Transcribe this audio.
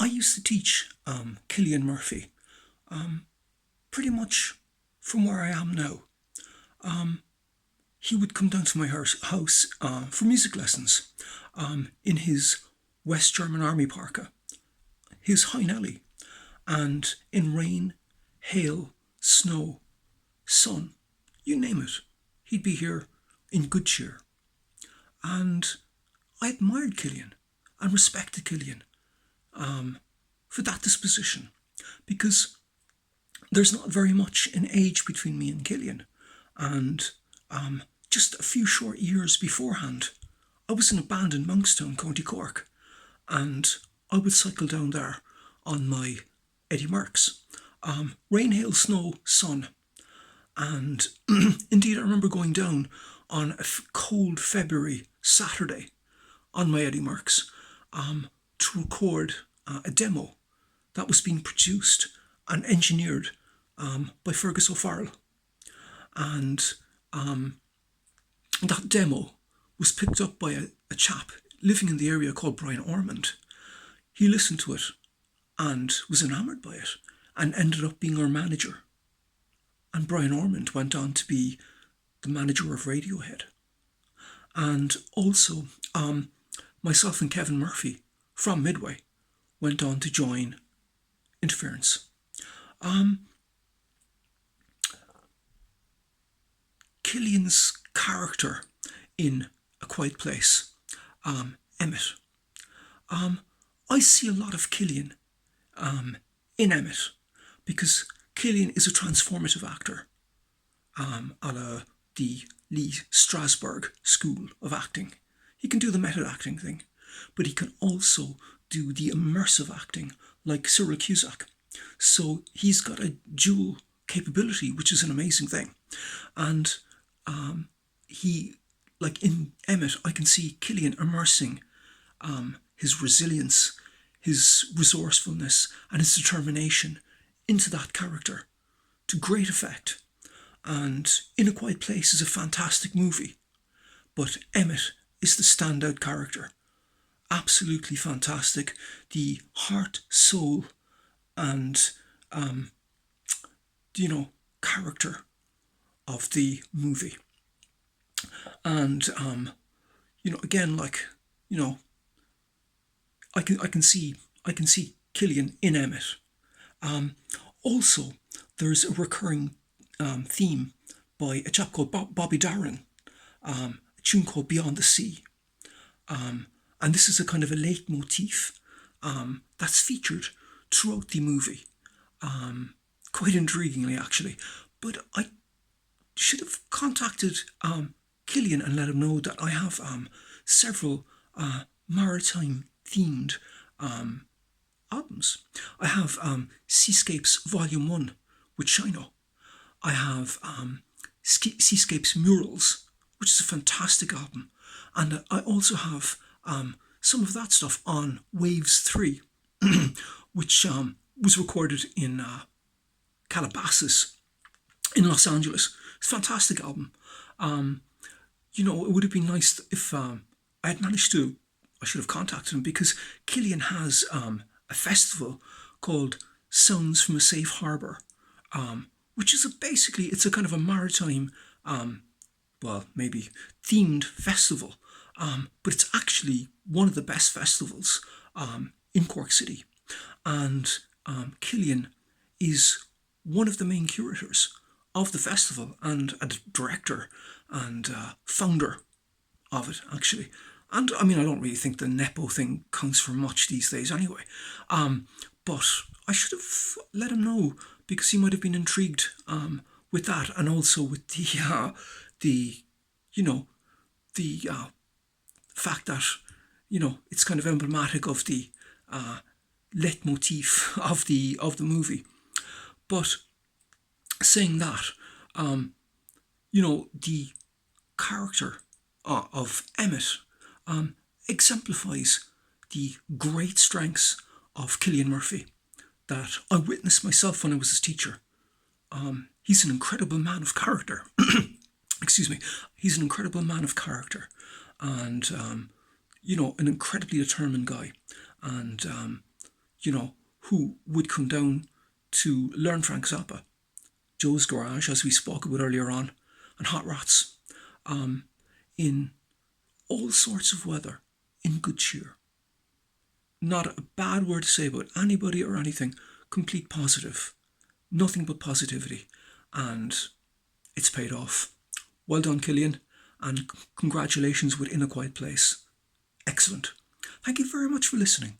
I used to teach Cillian Murphy, pretty much from where I am now. He would come down to my house for music lessons in his West German Army parka, his High Alley, and in rain, hail, snow, sun, you name it, he'd be here in good cheer. And I admired Cillian and respected Cillian for that disposition, because there's not very much in age between me and Cillian, and just a few short years beforehand, I was in a band in Monkstown, County Cork, and I would cycle down there on my Eddie Merckx. Rain, hail, snow, sun. And indeed, I remember going down on a cold February Saturday on my Eddie Merckx to record a demo that was being produced and engineered by Fergus O'Farrell. And that demo was picked up by a chap living in the area called Brian Ormond. He listened to it and was enamoured by it and ended up being our manager. And Brian Ormond went on to be the manager of Radiohead. And also, myself and Kevin Murphy from Midway went on to join Interference. Cillian's character in A Quiet Place, Emmett. I see a lot of Cillian in Emmett, because Cillian is a transformative actor, a la the Lee Strasberg School of Acting. He can do the method acting thing, but he can also do the immersive acting like Cyril Cusack. So he's got a dual capability, which is an amazing thing. And he, like in Emmett, I can see Cillian immersing his resilience, his resourcefulness, and his determination into that character to great effect. And In a Quiet Place is a fantastic movie, but Emmett is the standout character. Absolutely fantastic. The heart, soul, and character of the movie. And again, I can see Cillian in Emmett. Also, there's a recurring theme by a chap called Bobby Darin, a tune called Beyond the Sea. And this is a kind of a leitmotif that's featured throughout the movie, quite intriguingly actually. But I should have contacted Cillian and let him know that I have several maritime themed albums. I have Seascapes Vol I with Shino. I have Seascapes Murals, which is a fantastic album. And I also have some of that stuff on Waves 3, which was recorded in Calabasas in Los Angeles. It's a fantastic album. It would have been nice if I had managed to, I should have contacted him, because Cillian has a festival called Sounds from a Safe Harbour, which is basically, it's a kind of a maritime, maybe themed festival, but it's actually one of the best festivals in Cork City. And Cillian is one of the main curators of the festival and a director and founder of it, actually. And I mean, I don't really think the Nepo thing counts for much these days anyway. But I should have let him know, because he might have been intrigued with that, and also with the fact that it's kind of emblematic of the leitmotif of the movie. But saying that, the character of Emmett exemplifies the great strengths of Cillian Murphy that I witnessed myself when I was his teacher. He's an incredible man of character. Excuse me. He's an incredible man of character, and an incredibly determined guy. And who would come down to learn Frank Zappa, Joe's Garage, as we spoke about earlier on, and Hot Rats, in all sorts of weather, in good cheer. Not a bad word to say about anybody or anything. Complete positive. Nothing but positivity. And it's paid off. Well done, Cillian, and congratulations with In a Quiet Place. Excellent. Thank you very much for listening.